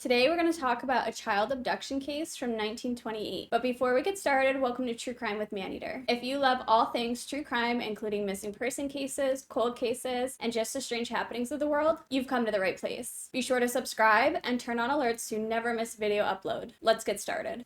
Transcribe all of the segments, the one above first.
Today we're going to talk about a child abduction case from 1928. But before we get started, welcome to True Crime with Maneater. If you love all things true crime, including missing person cases, cold cases, and just the strange happenings of the world, you've come to the right place. Be sure to subscribe and turn on alerts to never miss video upload. Let's get started.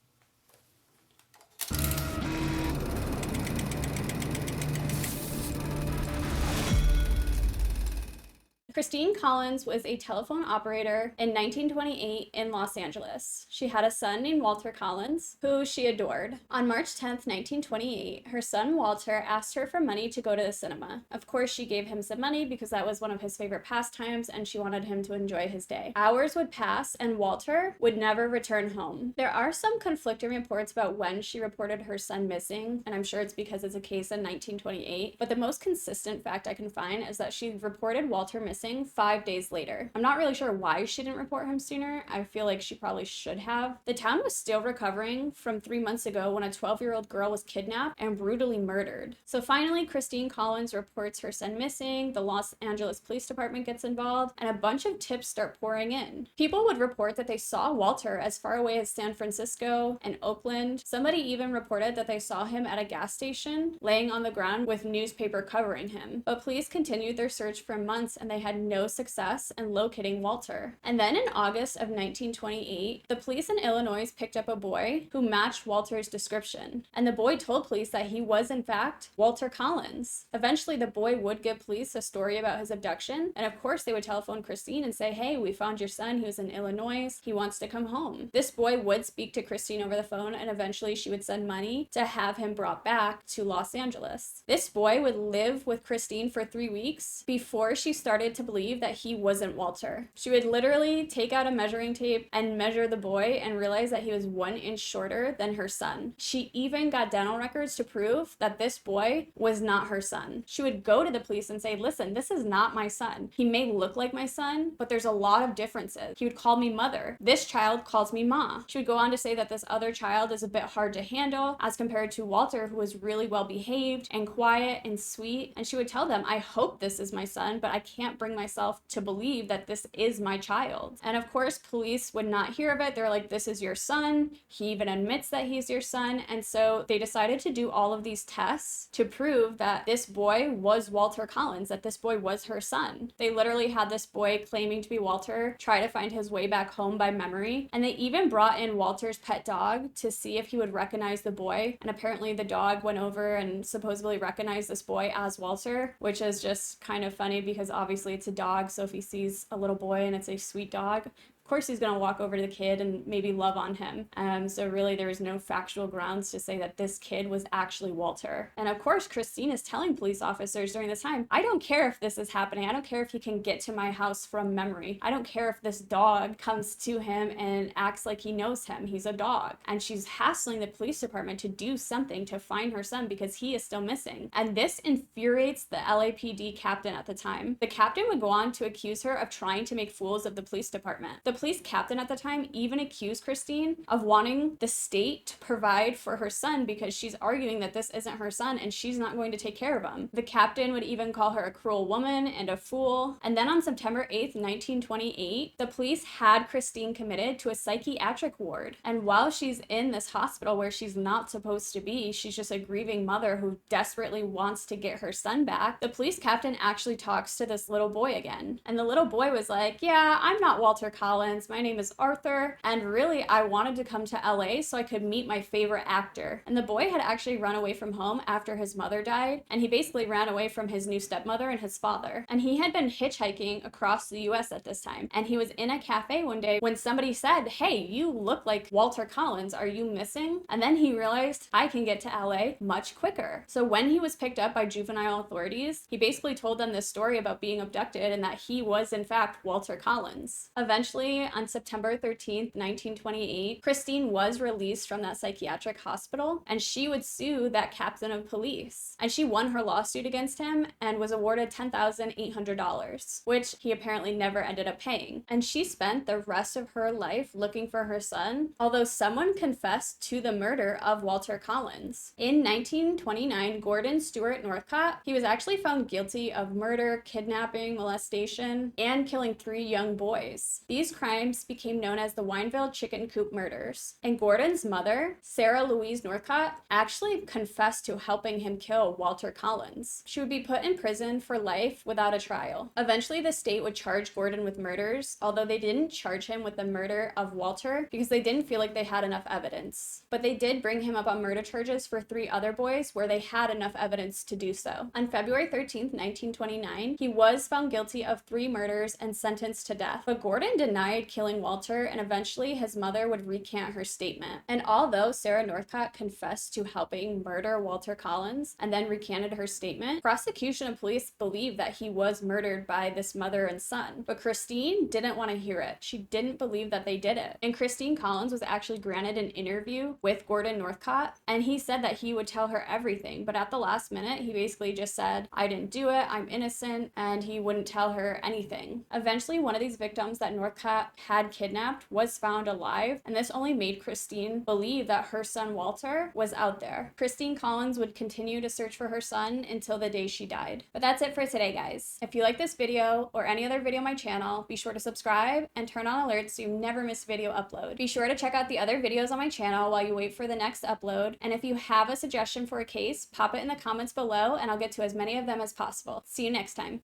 Christine Collins was a telephone operator in 1928 in Los Angeles. She had a son named Walter Collins, who she adored. On March 10th, 1928, her son Walter asked her for money to go to the cinema. Of course, she gave him some money because that was one of his favorite pastimes and she wanted him to enjoy his day. Hours would pass and Walter would never return home. There are some conflicting reports about when she reported her son missing, and I'm sure it's because it's a case in 1928, but the most consistent fact I can find is that she reported Walter missing 5 days later. I'm not really sure why she didn't report him sooner. I feel like she probably should have. The town was still recovering from 3 months ago when a 12-year-old girl was kidnapped and brutally murdered. So finally, Christine Collins reports her son missing, the Los Angeles Police Department gets involved, and a bunch of tips start pouring in. People would report that they saw Walter as far away as San Francisco and Oakland. Somebody even reported that they saw him at a gas station, laying on the ground with newspaper covering him. But police continued their search for months and they had no success in locating Walter. And then in August of 1928, the police in Illinois picked up a boy who matched Walter's description. And the boy told police that he was in fact Walter Collins. Eventually, the boy would give police a story about his abduction. And of course, they would telephone Christine and say, hey, we found your son. He was in Illinois. He wants to come home. This boy would speak to Christine over the phone and eventually she would send money to have him brought back to Los Angeles. This boy would live with Christine for 3 weeks before she started to believe that he wasn't Walter. She would literally take out a measuring tape and measure the boy and realize that he was 1 inch shorter than her son. She even got dental records to prove that this boy was not her son. She would go to the police and say, listen, this is not my son. He may look like my son, but there's a lot of differences. He would call me mother. This child calls me ma. She would go on to say that this other child is a bit hard to handle as compared to Walter, who was really well behaved and quiet and sweet. And she would tell them, I hope this is my son, but I can't bring myself to believe that this is my child. And of course, police would not hear of it. They're like, this is your son. He even admits that he's your son. And so they decided to do all of these tests to prove that this boy was Walter Collins, that this boy was her son. They literally had this boy claiming to be Walter try to find his way back home by memory. And they even brought in Walter's pet dog to see if he would recognize the boy. And apparently the dog went over and supposedly recognized this boy as Walter, which is just kind of funny because obviously it's a dog. So if he sees a little boy and it's a sweet dog, of course he's going to walk over to the kid and maybe love on him. So really there was no factual grounds to say that this kid was actually Walter. And of course Christine is telling police officers during this time, I don't care if this is happening. I don't care if he can get to my house from memory. I don't care if this dog comes to him and acts like he knows him. He's a dog. And she's hassling the police department to do something to find her son because he is still missing. And this infuriates the LAPD captain at the time. The captain would go on to accuse her of trying to make fools of the police department. The police captain at the time even accused Christine of wanting the state to provide for her son because she's arguing that this isn't her son and she's not going to take care of him. The captain would even call her a cruel woman and a fool. And then on September 8th, 1928, the police had Christine committed to a psychiatric ward. And while she's in this hospital where she's not supposed to be, she's just a grieving mother who desperately wants to get her son back, the police captain actually talks to this little boy again. And the little boy was like, yeah, I'm not Walter Collins. My name is Arthur, and really I wanted to come to LA so I could meet my favorite actor. And the boy had actually run away from home after his mother died, and he basically ran away from his new stepmother and his father. And he had been hitchhiking across the US at this time, and he was in a cafe one day when somebody said, hey, you look like Walter Collins, are you missing? And then he realized, I can get to LA much quicker. So when he was picked up by juvenile authorities, he basically told them this story about being abducted and that he was in fact Walter Collins. Eventually, on September 13th, 1928, Christine was released from that psychiatric hospital and she would sue that captain of police. And she won her lawsuit against him and was awarded $10,800, which he apparently never ended up paying. And she spent the rest of her life looking for her son, although someone confessed to the murder of Walter Collins. In 1929, Gordon Stewart Northcott, he was actually found guilty of murder, kidnapping, molestation, and killing 3 young boys. These crimes became known as the Wineville chicken coop murders. And Gordon's mother, Sarah Louise Northcott, actually confessed to helping him kill Walter Collins. She would be put in prison for life without a trial. Eventually, the state would charge Gordon with murders, although they didn't charge him with the murder of Walter because they didn't feel like they had enough evidence. But they did bring him up on murder charges for 3 other boys where they had enough evidence to do so. On February 13th, 1929, he was found guilty of 3 murders and sentenced to death. But Gordon denied killing Walter, and eventually his mother would recant her statement. And although Sarah Northcott confessed to helping murder Walter Collins and then recanted her statement, prosecution and police believed that he was murdered by this mother and son. But Christine didn't want to hear it. She didn't believe that they did it. And Christine Collins was actually granted an interview with Gordon Northcott, and he said that he would tell her everything. But at the last minute, he basically just said, I didn't do it, I'm innocent, and he wouldn't tell her anything. Eventually, one of these victims that Northcott had kidnapped was found alive, and this only made Christine believe that her son Walter was out there. Christine Collins would continue to search for her son until the day she died. But that's it for today, guys. If you like this video or any other video on my channel, be sure to subscribe and turn on alerts so you never miss video upload. Be sure to check out the other videos on my channel while you wait for the next upload, and if you have a suggestion for a case, pop it in the comments below and I'll get to as many of them as possible. See you next time.